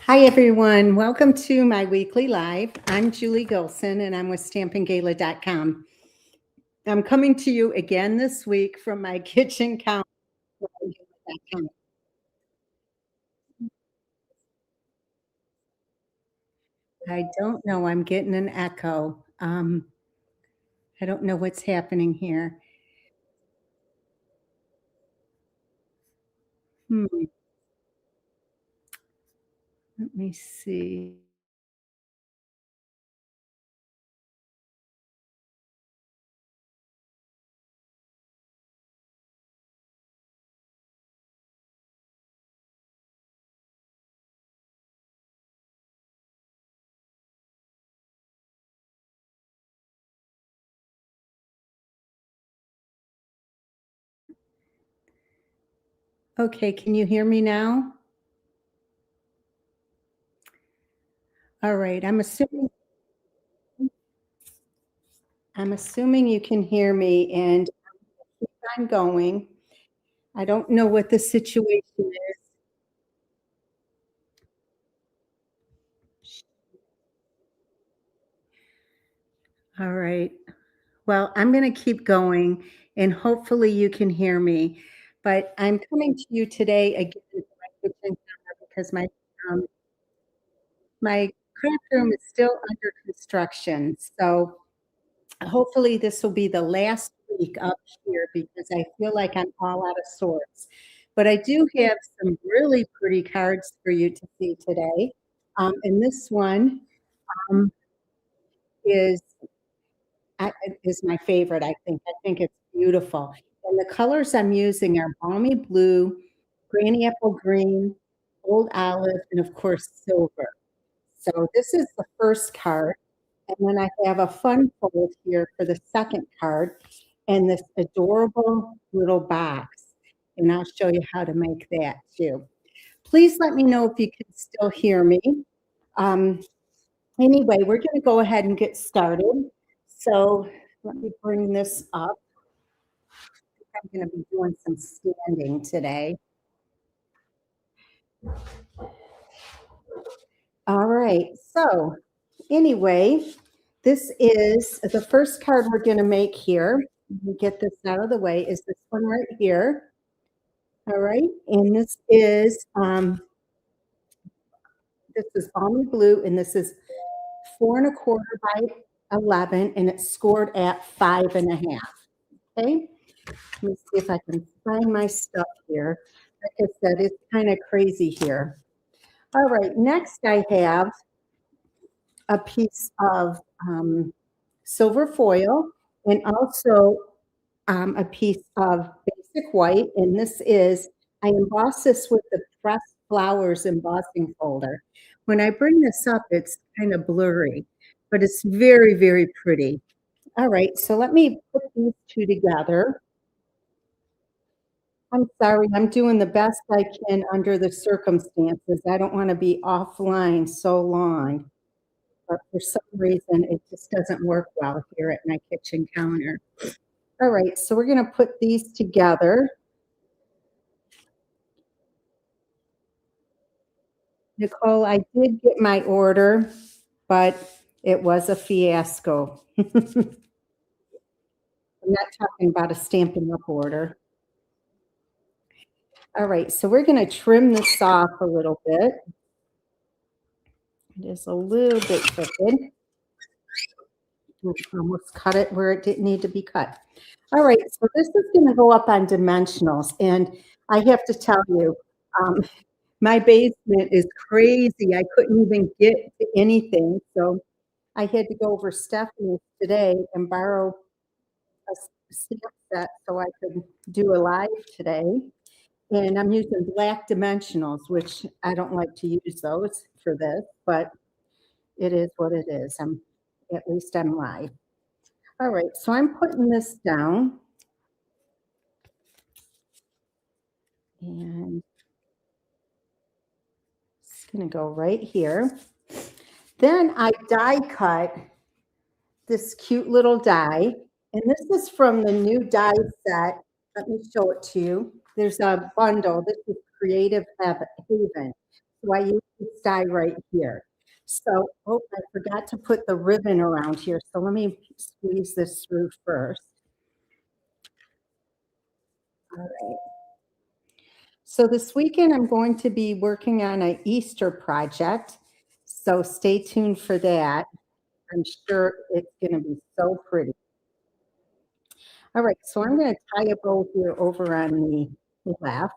Hi, everyone. Welcome to my weekly live. I'm Julie Gilson, and I'm with stampinggala.com. I'm coming to you again this week from my kitchen counter. I don't know. I'm getting an echo. I don't know what's happening here. Hmm, let me see. Okay, can you hear me now? All right. I'm assuming you can hear me, and I'm going. I don't know what the situation is. All right. Well, I'm going to keep going and hopefully you can hear me. But I'm coming to you today again from my kitchen counter because um, my craft room is still under construction. So hopefully this will be the last week up here because I feel like I'm all out of sorts. But I do have some really pretty cards for you to see today. And this one um, is is my favorite, I think. I think it's beautiful. And the colors I'm using are balmy blue, granny apple green, old olive, and of course, silver. So this is the first card. And then I have a fun fold here for the second card and this adorable little box. And I'll show you how to make that too. Please let me know if you can still hear me. Um, Anyway, we're going to go ahead and get started. So let me bring this up. I'm going to be doing some standing today. All right. So anyway, this is the first card we're going to make here. Let me get this out of the way. Is this one right here? All right. And this is balmy blue, and this is 4 1/4 by 11, and it's scored at 5.5. Okay. Let me see if I can find my stuff here. Like I said, it's kind of crazy here. All right, next I have a piece of silver foil and also a piece of basic white. And I emboss this with the pressed flowers embossing folder. When I bring this up, it's kind of blurry, but it's very, very pretty. All right, so let me put these two together. I'm sorry, I'm doing the best I can under the circumstances. I don't wanna be offline so long, but for some reason, it just doesn't work well here at my kitchen counter. All right, so we're gonna put these together. Nicole, I did get my order, but it was a fiasco. I'm not talking about a Stampin' Up! Order. All right, so we're gonna trim this off a little bit. It is a little bit crooked. Almost cut it where it didn't need to be cut. All right, so this is gonna go up on dimensionals, and I have to tell you, um, my basement is crazy. I couldn't even get to anything, so I had to go over Stephanie's today and borrow a stamp set so I could do a live today, and I'm using black dimensionals, which I don't like to use those for this, but it is what it is. At least I'm live. All right, so I'm putting this down and it's gonna go right here. Then I die cut this cute little die, and this is from the new die set. Let me show it to you. There's a bundle. This is Creative Haven. So so I use this die right here. So, oh, I forgot to put the ribbon around here, so let me squeeze this through first. All right. So this weekend, I'm going to be working on a Easter project, so stay tuned for that. I'm sure it's gonna be so pretty. All right, so I'm gonna tie a bow here over on the left.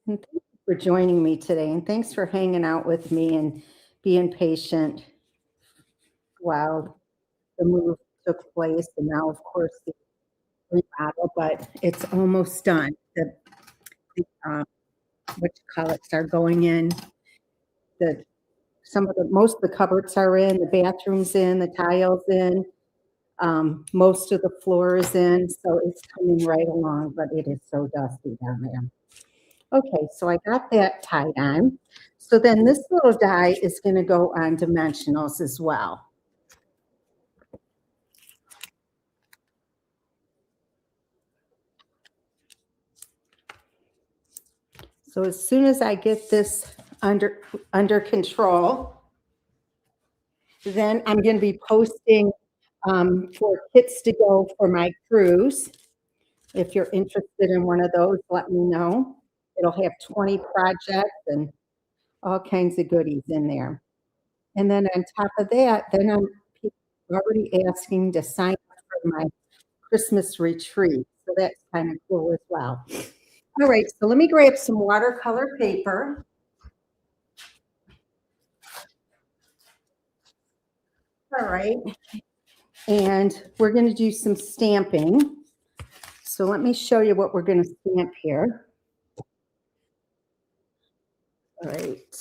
And thank you for joining me today, and thanks for hanging out with me and being patient while the move took place. And now, of course, the remodel, but it's almost done. The what you call it, are going in. The some of the most of the cupboards are in, the bathroom's in, the tiles in, most of the floor is in, so it's coming right along, but it is so dusty down there. Okay, so I got that tied on. So then this little die is gonna go on dimensionals as well. So as soon as I get this under control, then I'm gonna be posting for kits to go for my cruise. If you're interested in one of those, let me know. It'll have 20 projects and all kinds of goodies in there. And then on top of that, then I'm people are already asking to sign up for my Christmas retreat. So that's kind of cool as well. All right, so let me grab some watercolor paper. All right, and we're going to do some stamping. So let me show you what we're going to stamp here. All right.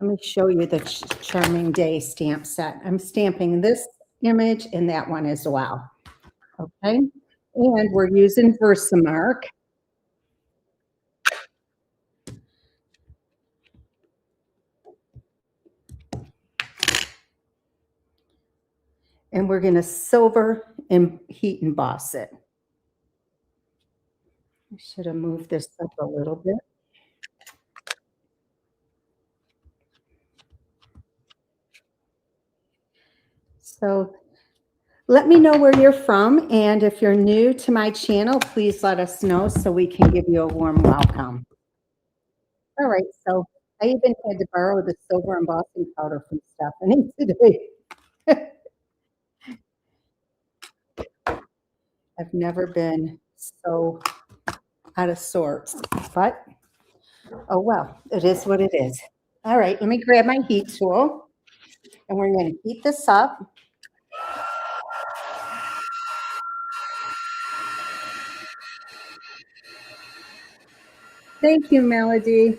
Let me show you the Charming Day stamp set. I'm stamping this image and that one as well. Okay, and we're using Versamark. And we're going to silver and heat emboss it. I should have moved this up a little bit. So let me know where you're from, and if you're new to my channel, please let us know so we can give you a warm welcome. All right, so I even had to borrow the silver embossing powder from Stephanie today. I've never been so out of sorts, but oh well, it is what it is. All right, let me grab my heat tool, and we're going to heat this up. Thank you, Melody.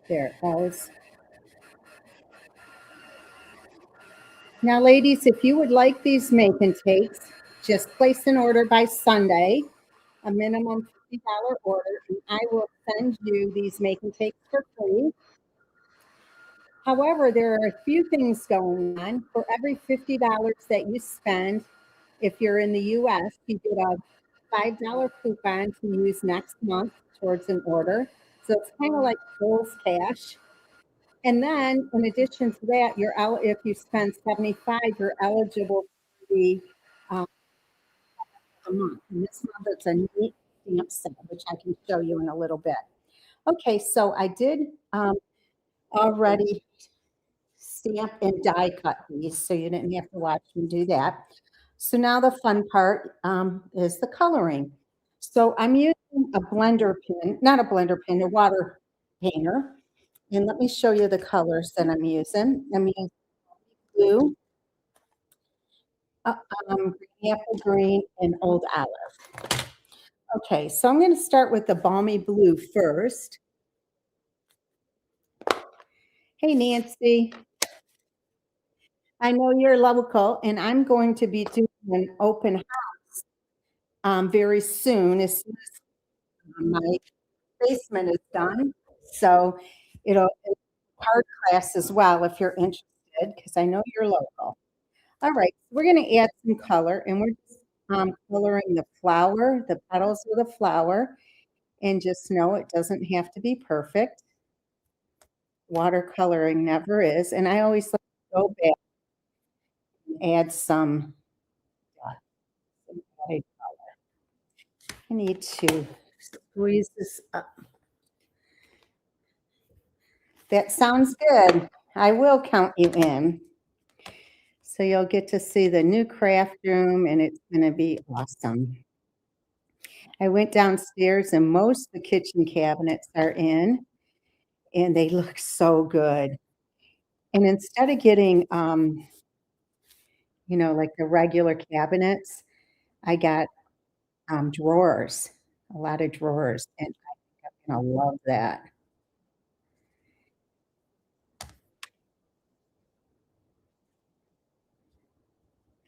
There it goes. Now, ladies, if you would like these make and takes, just place an order by Sunday, a minimum $50 order, and I will send you these make and takes for free. However, there are a few things going on. For every $50 that you spend, if you're in the US, you get a $5 coupon to use next month towards an order. So it's kind of like Kohl's Cash. And then, in addition to that, if you spend 75, you're eligible for the a month. And this month it's a neat stamp set, which I can show you in a little bit. Okay, so I did already stamp and die cut these, so you didn't have to watch me do that. So now the fun part is the coloring. So I'm using a blender pen, not a blender pen, a water painter. And let me show you the colors that I'm using. I'm using blue, uh, apple green, and old olive. Okay, so I'm going to start with the balmy blue first. Hey, Nancy. I know you're local, and I'm going to be doing an open house very soon as my basement is done. So it's card class as well if you're interested, because I know you're local. All right, we're gonna add some color, and we're just, coloring the flower, the petals of the flower, and just know it doesn't have to be perfect. Watercoloring never is, and I always like to go back and add some dots, some added color. I need to squeeze this up. That sounds good. I will count you in. So you'll get to see the new craft room, and it's gonna be awesome. I went downstairs, and most of the kitchen cabinets are in, and they look so good. And instead of getting, like the regular cabinets, I got, drawers, a lot of drawers, and I think I'm gonna love that.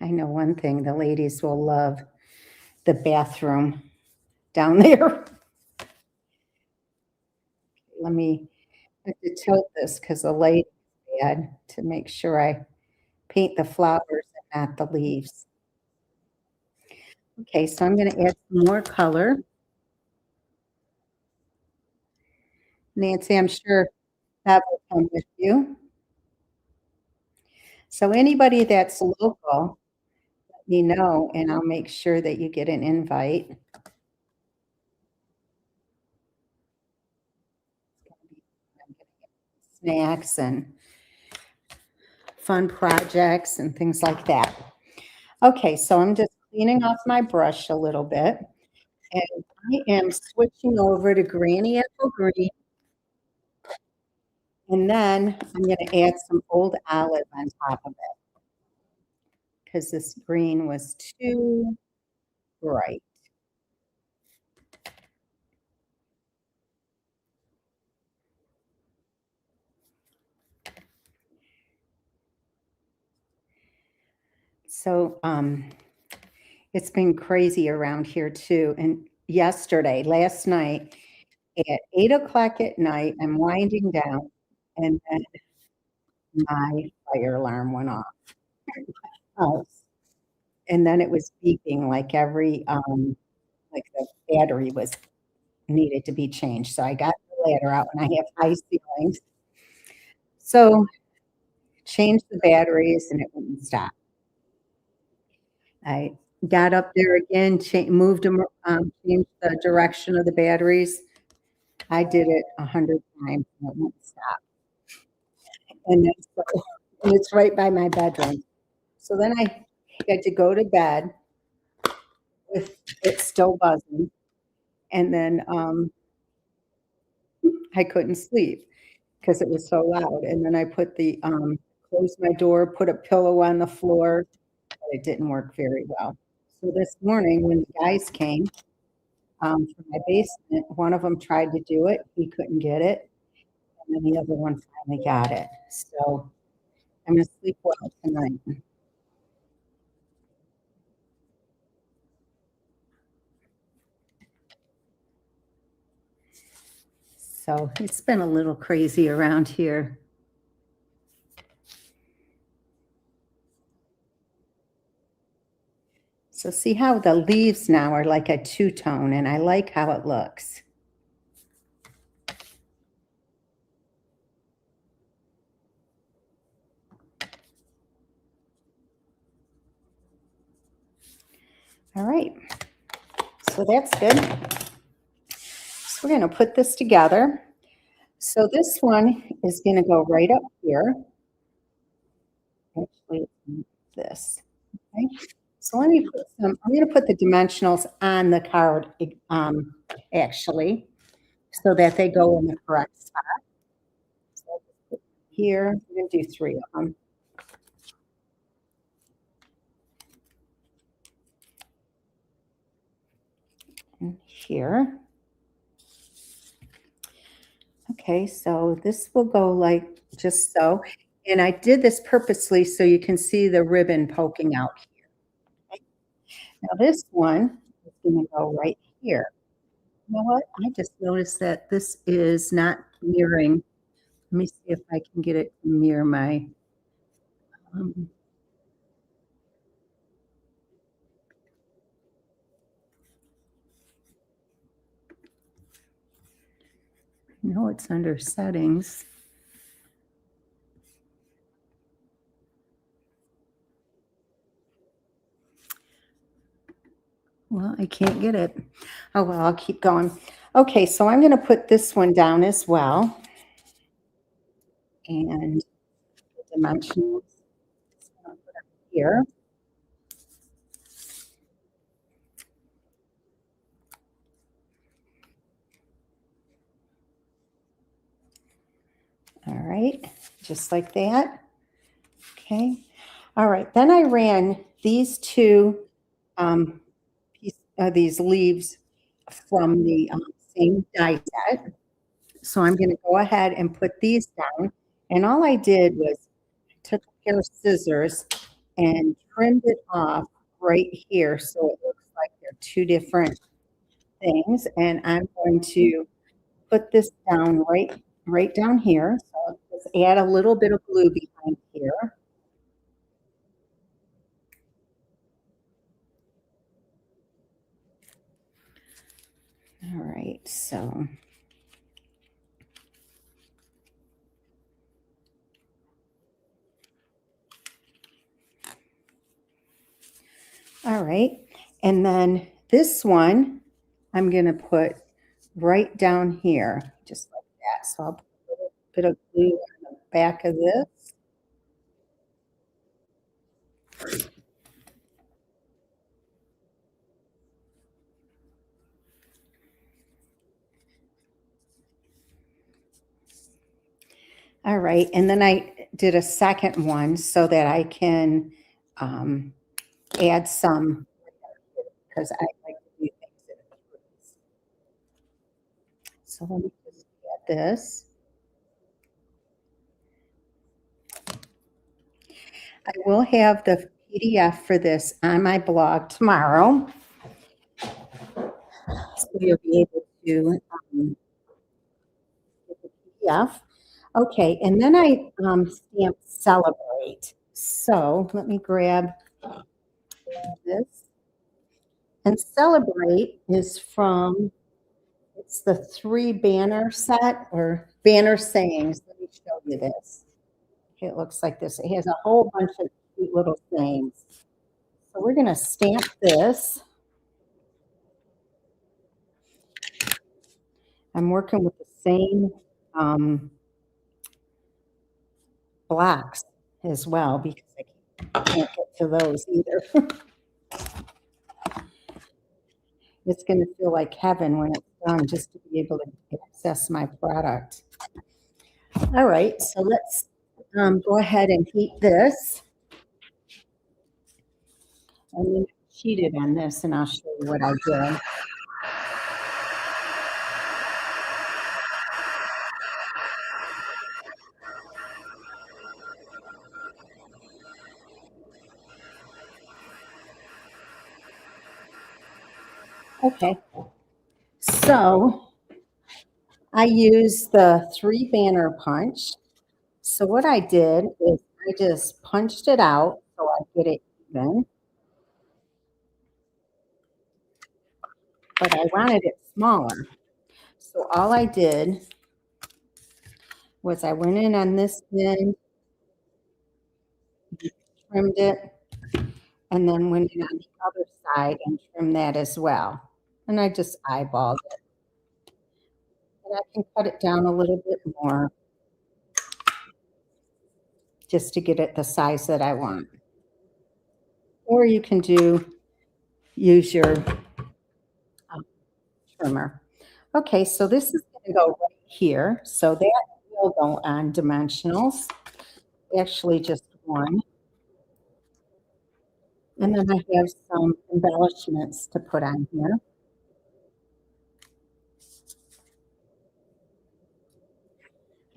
I know one thing, the ladies will love the bathroom down there. Let me I have to tilt this because the light is bad to make sure I paint the flowers and not the leaves. Okay, so I'm gonna add some more color. Nancy, I'm sure that will come with you. So anybody that's local, let me know, and I'll make sure that you get an invite. Snacks and fun projects and things like that. Okay, so I'm just cleaning off my brush a little bit, and I am switching over to Granny Apple Green, and then I'm gonna add some old olive on top of it because this green was too bright. So, it's been crazy around here too, and last night, at 8 o'clock at night, I'm winding down, and then my fire alarm went off. Oh, and then it was beeping like the battery was needed to be changed, so I got the ladder out, and I have high ceilings. So, changed the batteries, and it wouldn't stop. I got up there again, moved them, changed the direction of the batteries. I did it 100 times, and it wouldn't stop. And then so and it's right by my bedroom. So then I had to go to bed with it still buzzing, and then, I couldn't sleep because it was so loud, and then I closed my door, put a pillow on the floor, but it didn't work very well. So this morning, when the guys came, from my basement, one of them tried to do it, he couldn't get it, and then the other one finally got it. So I'm gonna sleep well tonight. So it's been a little crazy around here. So see how the leaves now are like a two-tone, and I like how it looks. All right, so that's good. So we're gonna put this together. So this one is gonna go right up here. Actually, this, okay? So I'm gonna put the dimensionals on the card, actually, so that they go in the correct spot. So here, we're gonna do 3 of them. And here. Okay, so this will go like just so, and I did this purposely so you can see the ribbon poking out here. Okay. Now this one is gonna go right here. You know what? I just noticed that this is not mirroring. Let me see if I can get it to mirror my, um, no, it's under settings. Well, I can't get it. Oh, well, I'll keep going. Okay, so I'm going to put this one down as well. And the dimensions I'll put up here. All right, just like that. Okay. All right, then I ran these two these leaves from the same die set. So I'm going to go ahead and put these down. And all I did was took a pair of scissors and trimmed it off right here. So it looks like they're two different things. And I'm going to put this down right down here. So I'll just add a little bit of glue behind here. All right, so all right. And then this one, I'm going to put right down here, just like that. So I'll put a little bit of glue on the back of this. All right. And then I did a second one so that I can add some, because I like to do things in threes. So let me just add this. I will have the PDF for this on my blog tomorrow. So you'll be able to get the PDF. Okay, and then I stamped celebrate. So let me grab this. And celebrate is from, it's the 3 banner set or banner sayings. Let me show you this. Okay, it looks like this. It has a whole bunch of cute little sayings. So we're going to stamp this. I'm working with the same blocks as well because I can't get to those either. It's going to feel like heaven when it's done just to be able to access my product. All right, so let's go ahead and heat this. I'm going to cheat it on this and I'll show you what I did. Okay, so I used the 3 banner punch. So what I did is I just punched it out so I get it even, but I wanted it smaller. So all I did was I went in on this end, trimmed it, and then went in on the other side and trimmed that as well. And I just eyeballed it. And I can cut it down a little bit more just to get it the size that I want. Or you can use your trimmer. Okay, so this is going to go right here. So that will go on dimensionals. Actually, just one. And then I have some embellishments to put on here.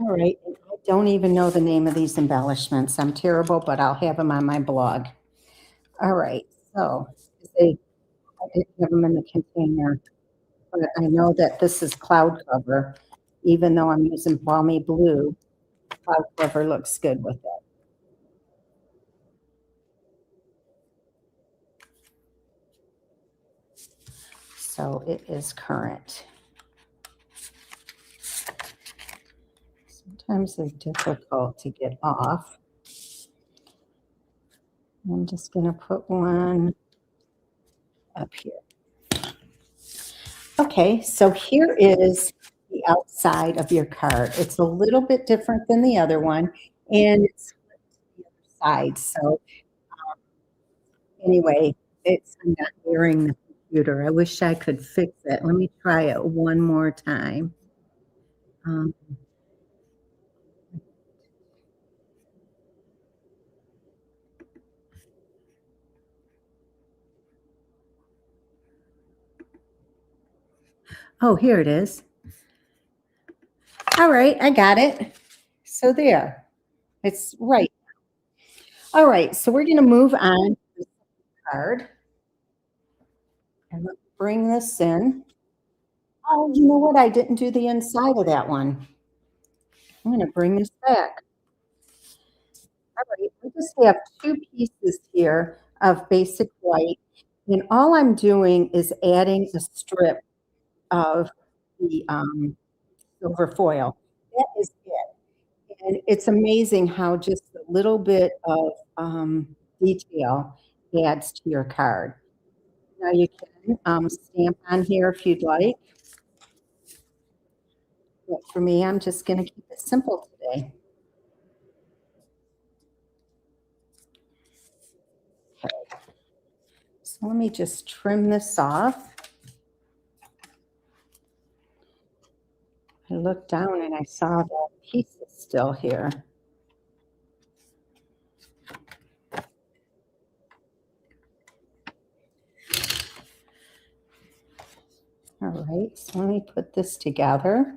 All right, and I don't even know the name of these embellishments. I'm terrible, but I'll have them on my blog. All right, so I didn't have them in the container, but I know that this is cloud cover. even though I'm using balmy blue. Cloud cover looks good with it. So it is current. Sometimes they're difficult to get off. I'm just going to put one up here. Okay, so here is the outside of your card. It's a little bit different than the other one, and it's the other side. So anyway, I'm not hearing the computer. I wish I could fix it. Let me try it one more time. Um, oh, here it is. All right, I got it. So there, it's right. All right, so we're going to move on to the card. And let's bring this in. Oh, you know what? I didn't do the inside of that one. I'm going to bring this back. All right, I just have two pieces here of basic white, and all I'm doing is adding a strip of the silver foil. That is it. And it's amazing how just a little bit of detail adds to your card. Now you can stamp on here if you'd like. But for me, I'm just going to keep it simple today. Okay. So let me just trim this off. I looked down and I saw that piece is still here. All right, so let me put this together.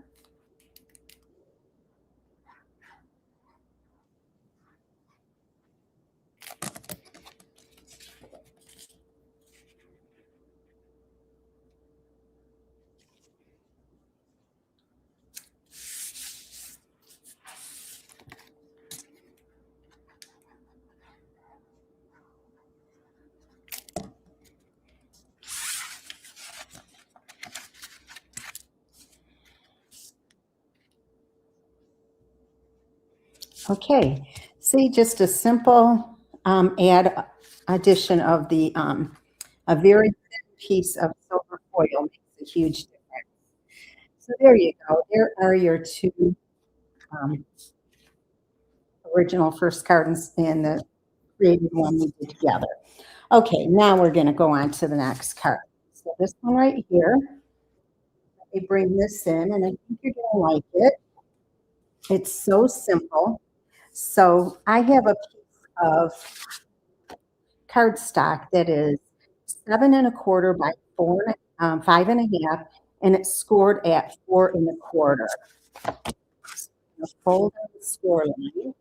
Okay, see, just a simple addition of the a very thin piece of silver foil makes a huge difference. So there you go. There are your two um, original first cards and the created one we did together. Okay, now we're going to go on to the next card. So this one right here, let me bring this in, and I think you're going to like it. It's so simple. So I have a piece of cardstock that is 7 1/4 by 5 1/2, and it's scored at 4 1/4. Fold the score line.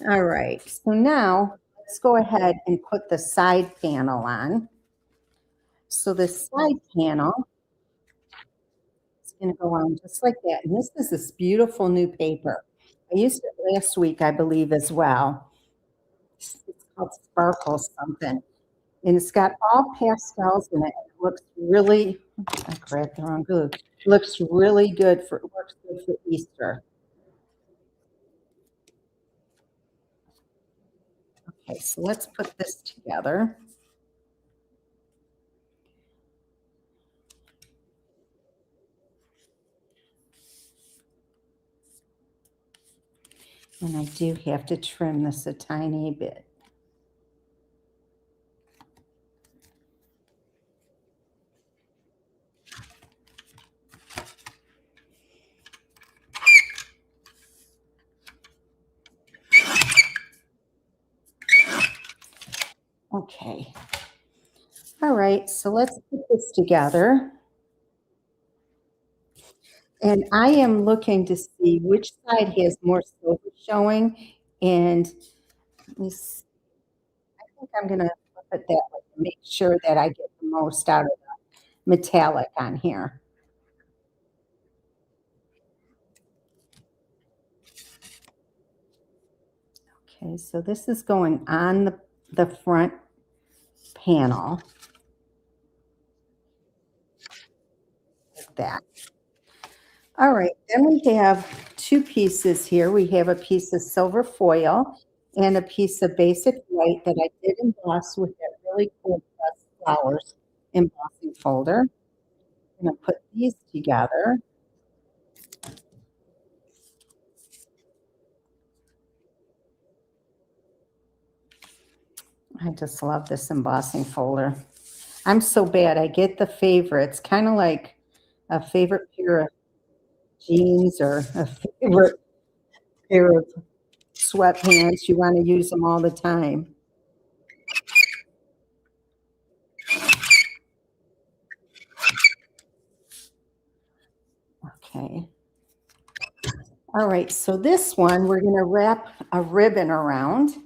All right, so now let's go ahead and put the side panel on. So the side panel is going to go on just like that. And this is this beautiful new paper. I used it last week, I believe, as well. It's called Sparkle something. And it's got all pastels in it. It looks really, I grabbed the wrong glue. It looks really good for, it works good for Easter. Okay, so let's put this together. And I do have to trim this a tiny bit. Okay. All right, so let's put this together. And I am looking to see which side has more silver showing. And let me see. I think I'm going to flip it that way to make sure that I get the most out of the metallic on here. Okay, so this is going on the front panel like that. All right, then we have two pieces here. We have a piece of silver foil and a piece of basic white that I did emboss with that really cool pressed flowers embossing folder. I'm gonna put these together. I just love this embossing folder. I'm so bad. I get the favorites, kind of like a favorite pair of jeans or a favorite pair of sweatpants. You want to use them all the time. Okay. All right. So this one, we're going to wrap a ribbon around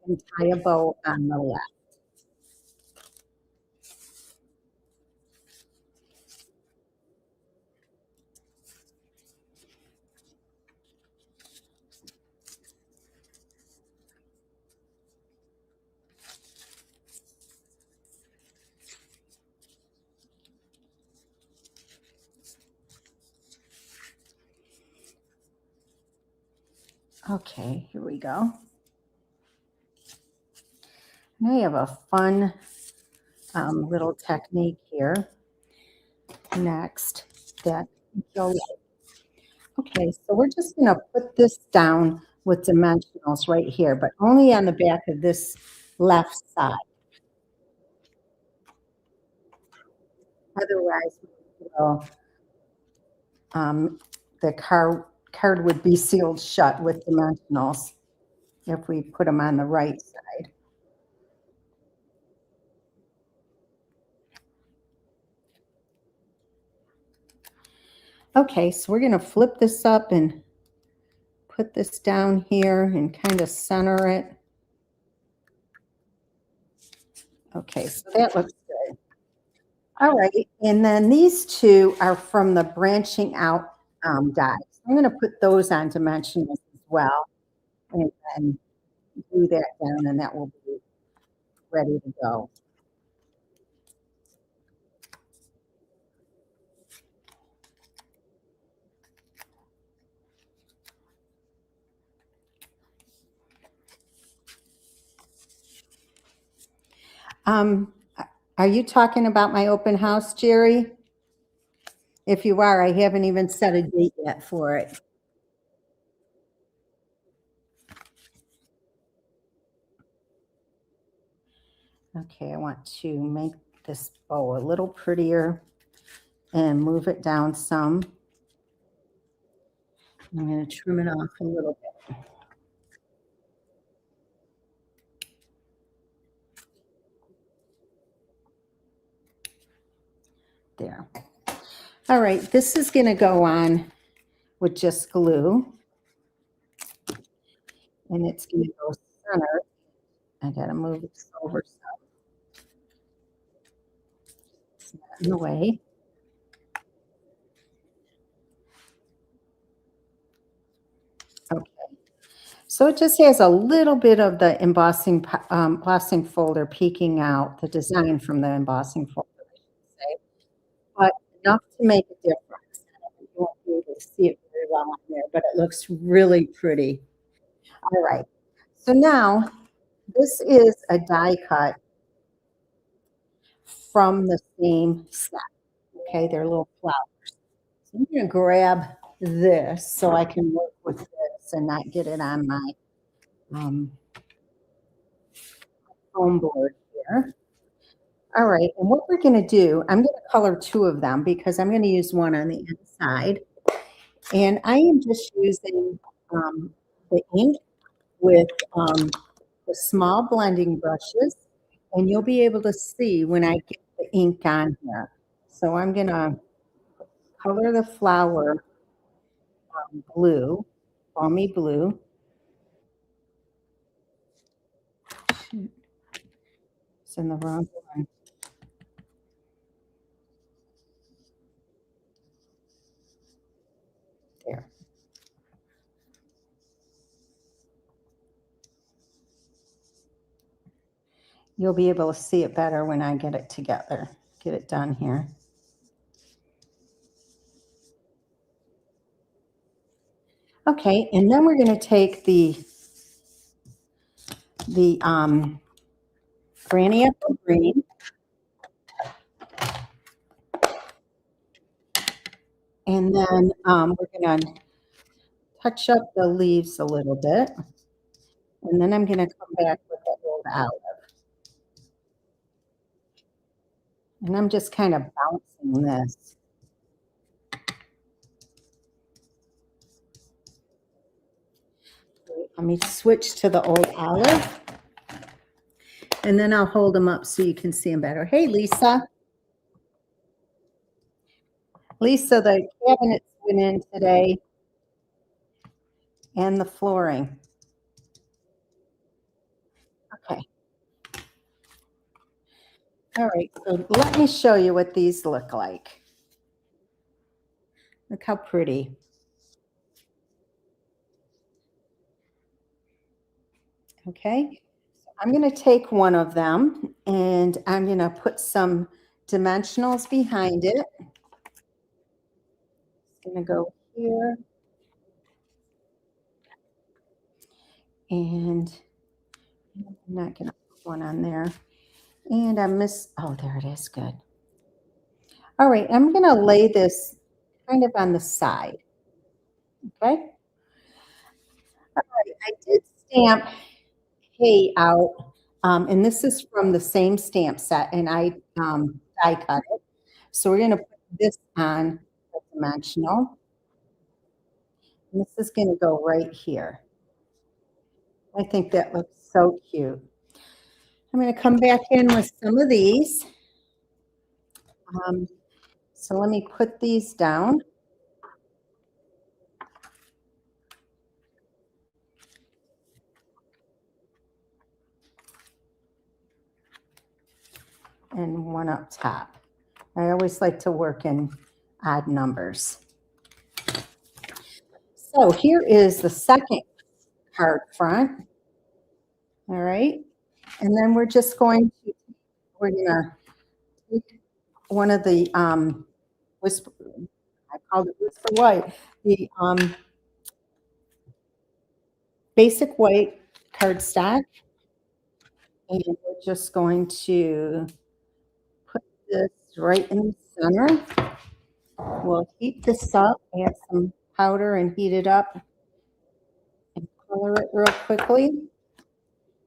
and tie a bow on the left. Okay. Here we go. Now I have a fun little technique here. Next, that you'll okay, so we're just going to put this down with dimensionals right here, but only on the back of this left side. Otherwise, we'll, um, the card would be sealed shut with dimensionals if we put them on the right side. Okay, so we're going to flip this up and put this down here and kind of center it. Okay, so that looks good. All right, and then these two are from the branching out dies. I'm going to put those on dimensionals as well, and then glue that down, and that will be ready to go. Um, are you talking about my open house, Jerry? If you are, I haven't even set a date yet for it. Okay, I want to make this bow a little prettier and move it down some. I'm going to trim it off a little bit. There. All right, this is going to go on with just glue. And it's going to go center. I got to move this over some. It's not in the way. Okay. So it just has a little bit of the embossing folder peeking out, the design from the embossing folder, I should say, but enough to make a difference. You won't be able to see it very well on there, but it looks really pretty. All right. So now this is a die cut from the same set. Okay, they're little flowers. So I'm going to grab this so I can work with this and not get it on my um, foam board here. All right, and what we're going to do, I'm going to color two of them because I'm going to use one on the inside. And I am just using the ink with the small blending brushes, and you'll be able to see when I get the ink on here. So I'm going to color the flower blue, balmy blue. It's in the wrong one. There. You'll be able to see it better when I get it together, get it done here. Okay, and then we're going to take the Granny Apple Green, and then we're going to touch up the leaves a little bit, and then I'm going to come back with the old olive. And I'm just kind of bouncing this. Let me switch to the old olive, and then I'll hold them up so you can see them better. Hey, Lisa. Lisa, the cabinets went in today and the flooring. Okay. All right, so let me show you what these look like. Look how pretty. Okay, so I'm going to take one of them and I'm going to put some dimensionals behind it. It's going to go here. And I'm not going to put one on there. And oh, there it is, good. All right, I'm going to lay this kind of on the side. Okay. All right, I did stamp hay out, and this is from the same stamp set, and I die cut it. So we're going to put this on the dimensional. And this is going to go right here. I think that looks so cute. I'm going to come back in with some of these. So let me put these down. And one up top. I always like to work in odd numbers. So here is the second card front. All right. And then we're just going to, we're going to take one of the whisper, I called it whisper white, the basic white cardstock. And we're just going to put this right in the center. We'll heat this up, add some powder and heat it up and color it real quickly.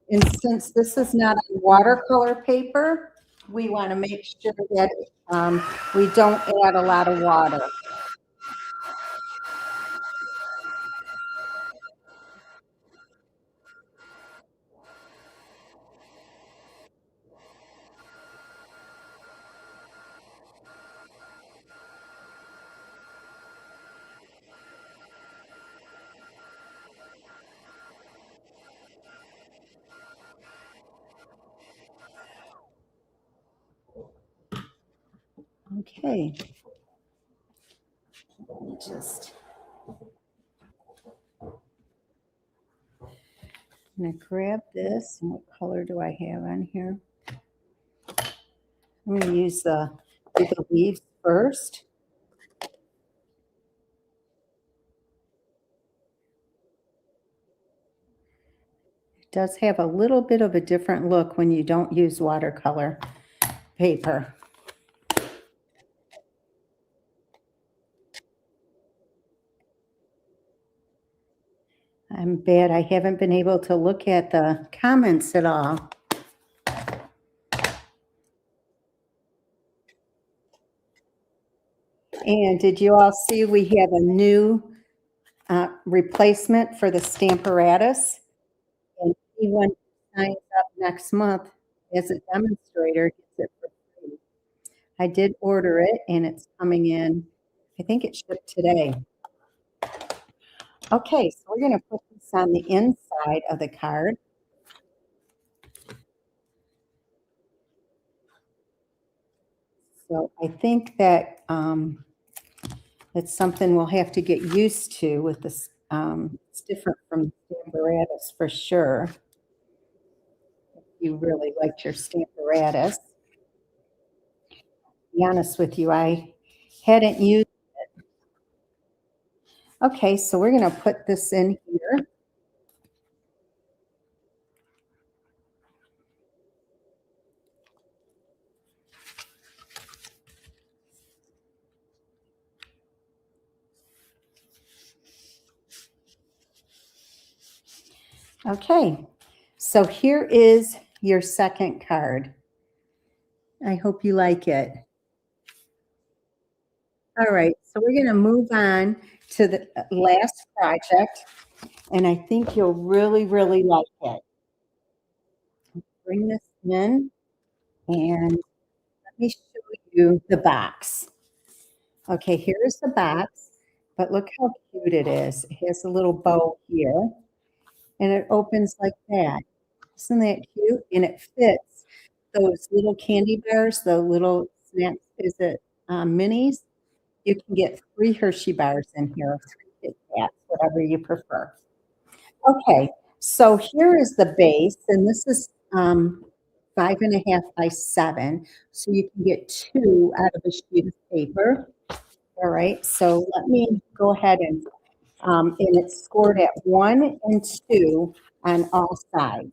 And since this is not on watercolor paper, we want to make sure that we don't add a lot of water. Okay. Just I'm going to grab this. And what color do I have on here? I'm going to use the leaves first. It does have a little bit of a different look when you don't use watercolor paper. I'm bad. I haven't been able to look at the comments at all. And did you all see we have a new replacement for the Stamparatus? And anyone who signs up next month as a demonstrator gets it for free. I did order it and it's coming in. I think it shipped today. Okay, so we're going to put this on the inside of the card. So I think that it's something we'll have to get used to with this. It's different from Stamparatus for sure. you really liked your Stamparatus. To be honest with you, I hadn't used. Okay, so we're going to put this in here. Okay, so here is your second card. I hope you like it. All right, so we're going to move on to the last project, and I think you'll really, really like it. Bring this in, and let me show you the box. Okay, here's the box, but look how cute it is. It has a little bow here, and it opens like that. Isn't that cute? And it fits those little candy bars, the little snaps, is it minis? You can get 3 Hershey bars in here, 3 Kit Kats, whatever you prefer. Okay, so here is the base, and this is 5.5 by 7, so you can get 2 out of a sheet of paper. All right, so let me go ahead and it's scored at 1 and 2 on all sides.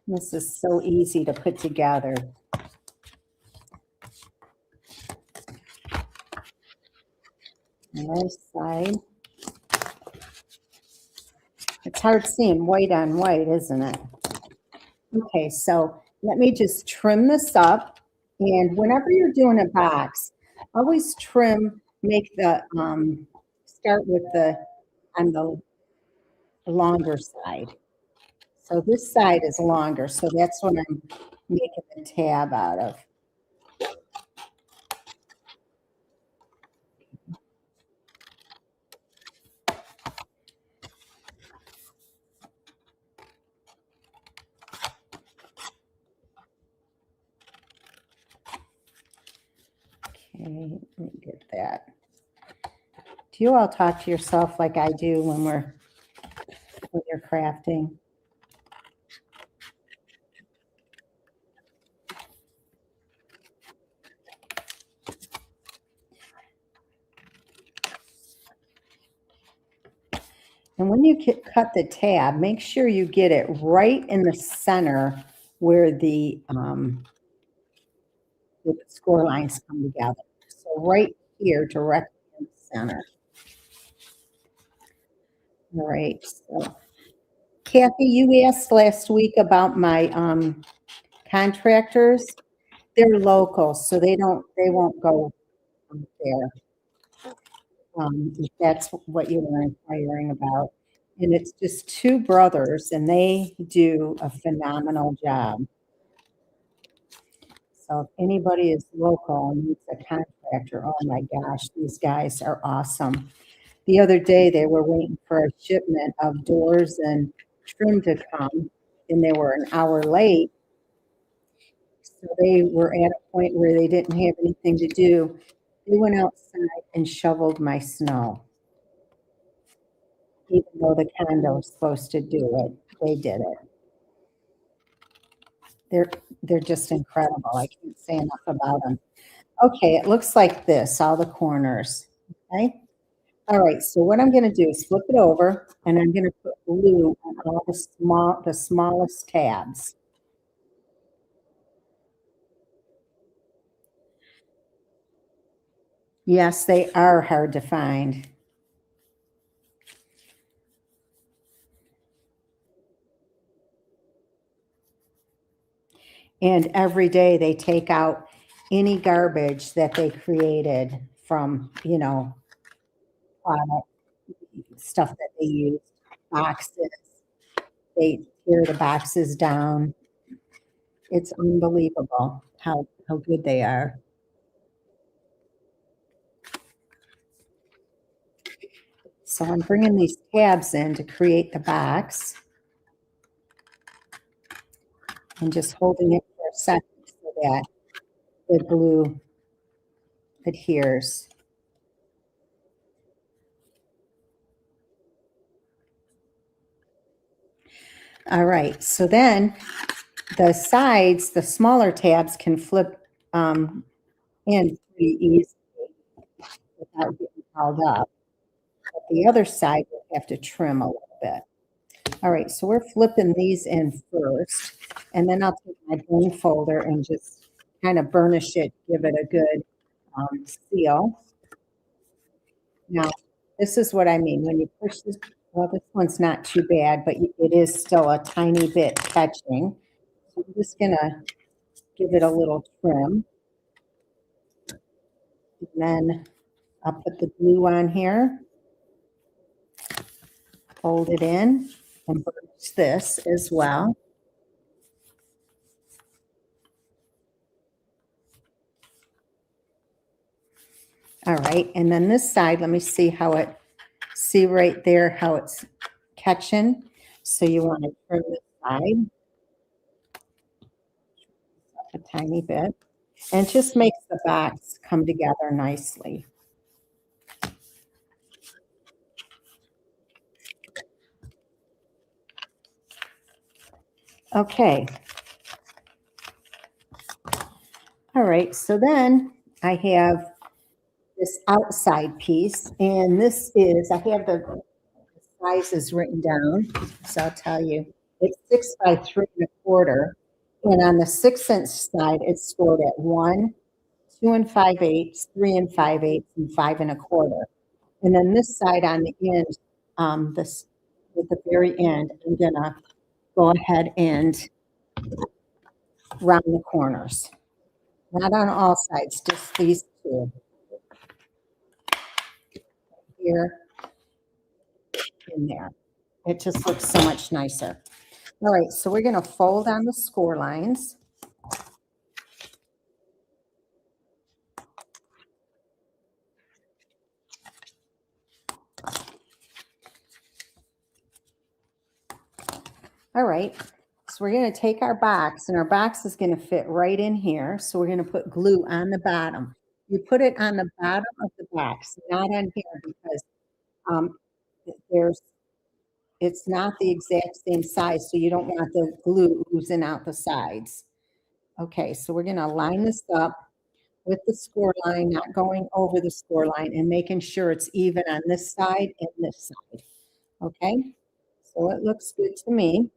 This is so easy to put together. On this side. It's hard seeing white on white, isn't it? Okay, so let me just trim this up. And whenever you're doing a box, always trim, make the, start with the, on the longer side. So this side is longer, so that's what I'm making the tab out of. Okay, let me get that. Do you all talk to yourself like I do when you're crafting? And when you cut the tab, make sure you get it right in the center where the score lines come together. So right here, directly in the center. All right. So, Kathy, you asked last week about my contractors. They're local, so they won't go there. If that's what you were inquiring about. And it's just 2 brothers, and they do a phenomenal job. So if anybody is local and needs a contractor, oh my gosh, these guys are awesome. The other day, they were waiting for a shipment of doors and trim to come, and they were an hour late. So they were at a point where they didn't have anything to do. They went outside and shoveled my snow. Even though the condo was supposed to do it, they did it. They're just incredible. I can't say enough about them. Okay, it looks like this, all the corners. Okay. All right, so what I'm gonna do is flip it over, and I'm gonna put glue on all the smallest tabs. Yes, they are hard to find. And every day they take out any garbage that they created from, product stuff that they use, boxes. They tear the boxes down. It's unbelievable how good they are. So I'm bringing these tabs in to create the box and just holding it for a second so that the glue adheres. All right, so then the sides, the smaller tabs can flip in pretty easily without getting held up. But the other side will have to trim a little bit. All right, so we're flipping these in first, and then I'll take my bone folder and just kind of burnish it, give it a good seal. Now, this is what I mean. When you push this, well, this one's not too bad, but it is still a tiny bit catching. So I'm just gonna give it a little trim. And then I'll put the glue on here, fold it in, and burnish this as well. All right, and then this side, let me see how see right there how it's catching. So you want to trim this side a tiny bit, and it just makes the box come together nicely. Okay. All right, so then I have this outside piece, and this is, I have the sizes written down, so I'll tell you. It's 6 by 3 1/4, and on the 6-inch side, it's scored at 1, 2 5/8, 3 5/8, and 5 1/4. And then this side on the end, this at the very end, I'm gonna go ahead and round the corners. Not on all sides, just these two. Here and there. It just looks so much nicer. All right, so we're gonna fold on the score lines. All right, so we're gonna take our box, and our box is gonna fit right in here. So we're gonna put glue on the bottom. You put it on the bottom of the box, not on here, because um, there's it's not the exact same size, so you don't want the glue oozing out the sides. Okay, so we're gonna line this up with the score line, not going over the score line, and making sure it's even on this side and this side. Okay, so it looks good to me.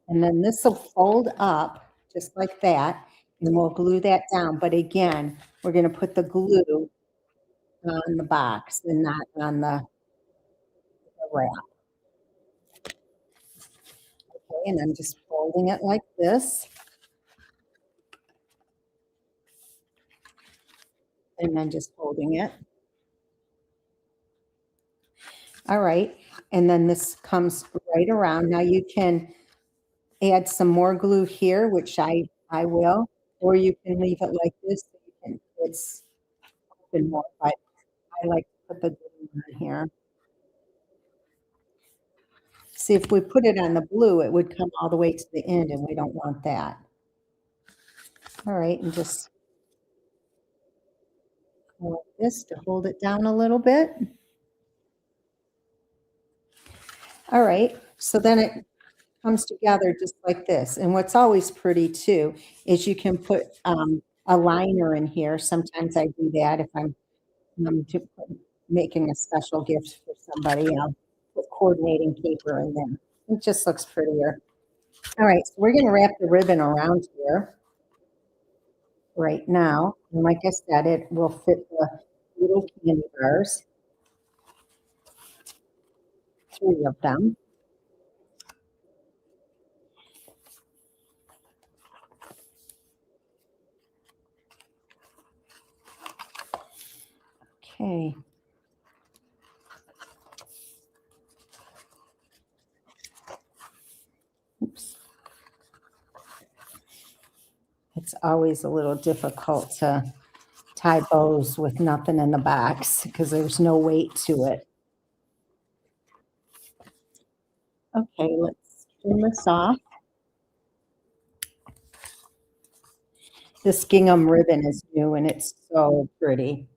And then this will fold up just like that, and we'll glue that down. But again, we're going to put the glue on the box and not on the wrap. Okay, and I'm just folding it like this. And then just holding it. All right, and then this comes right around. Now you can add some more glue here, which I will, or you can leave it like this. So you can, it's open more, but I like to put the glue on here. See, if we put it on the blue, it would come all the way to the end, and we don't want that. All right, and just go like this to hold it down a little bit. All right, so then it comes together just like this. And what's always pretty too is you can put a liner in here. Sometimes I do that if I'm making a special gift for somebody. I'll put coordinating paper in there. It just looks prettier. All right, so we're going to wrap the ribbon around here right now. And like I said, it will fit the little candy bars, 3 of them. Okay. Oops. It's always a little difficult to tie bows with nothing in the box because there's no weight to it. Okay, let's trim this off. This gingham ribbon is new and it's so pretty.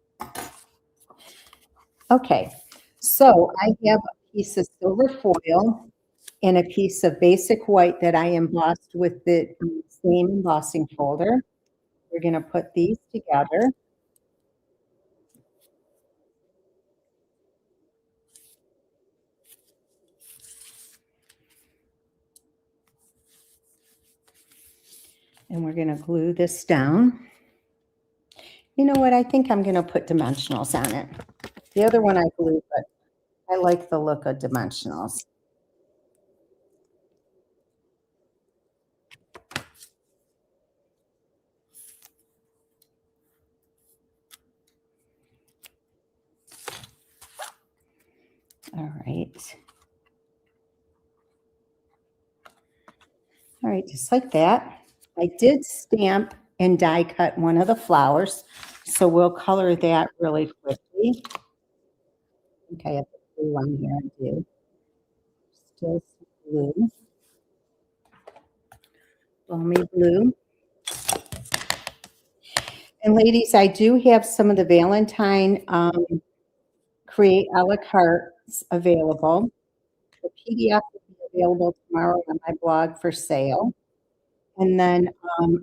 Okay, so I have a piece of silver foil and a piece of basic white that I embossed with the same embossing folder. We're going to put these together. And we're going to glue this down. You know what? I think I'm going to put dimensionals on it. The other one I glued, but I like the look of dimensionals. All right. All right, just like that. I did stamp and die cut one of the flowers, so we'll color that really quickly. Okay, I have the blue on here, I do. Still some blue. Balmy blue. And ladies, I do have some of the Valentine Create a la cartes available. The PDF will be available tomorrow on my blog for sale. And then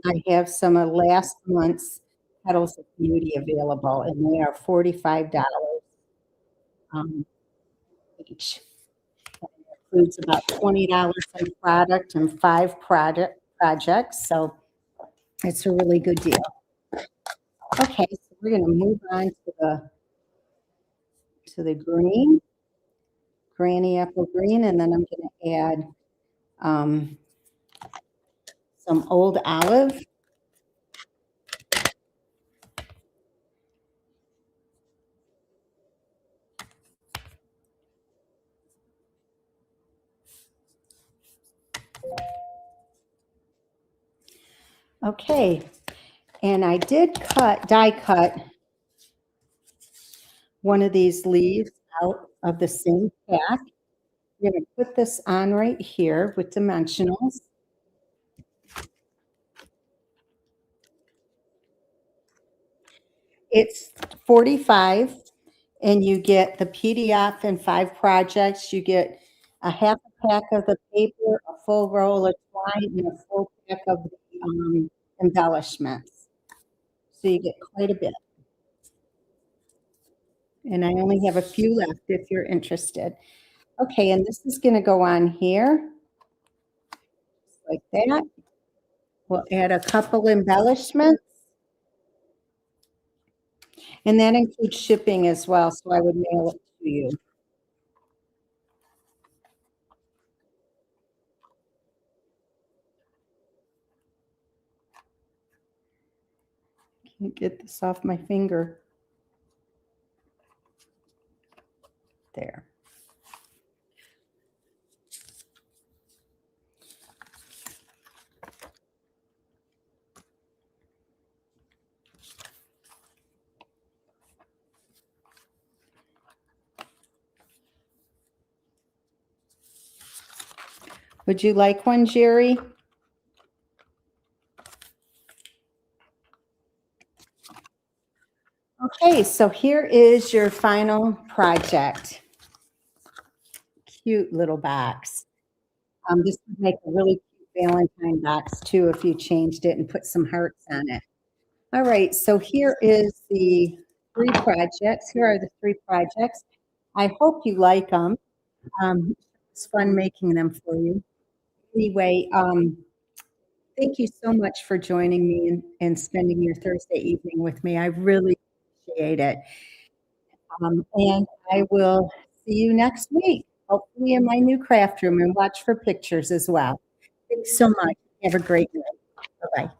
I have some of last month's Petals of Beauty available, and they are $45 each. That includes about $20 in product and 5 projects, so it's a really good deal. Okay, so we're going to move on to the green, granny apple green, and then I'm going to add some old olive. Okay, and I did die cut one of these leaves out of the same pack. I'm going to put this on right here with dimensionals. It's 45, and you get the PDF and 5 projects. You get a half a pack of the paper, a full roll of twine, and a full pack of the embellishments. So you get quite a bit. And I only have a few left if you're interested. Okay, and this is going to go on here, like that. We'll add a couple embellishments. And that includes shipping as well, so I would mail it to you. Can't get this off my finger. There. Would you like one, Jerry? Okay, so here is your final project. Cute little box. This would make a really cute Valentine box too if you changed it and put some hearts on it. All right, so here is the 3 projects. Here are the 3 projects. I hope you like them. It's fun making them for you. Anyway, thank you so much for joining me and spending your Thursday evening with me. I really appreciate it. And I will see you next week, hopefully in my new craft room, and watch for pictures as well. Thanks so much. Have a great night. Bye-bye.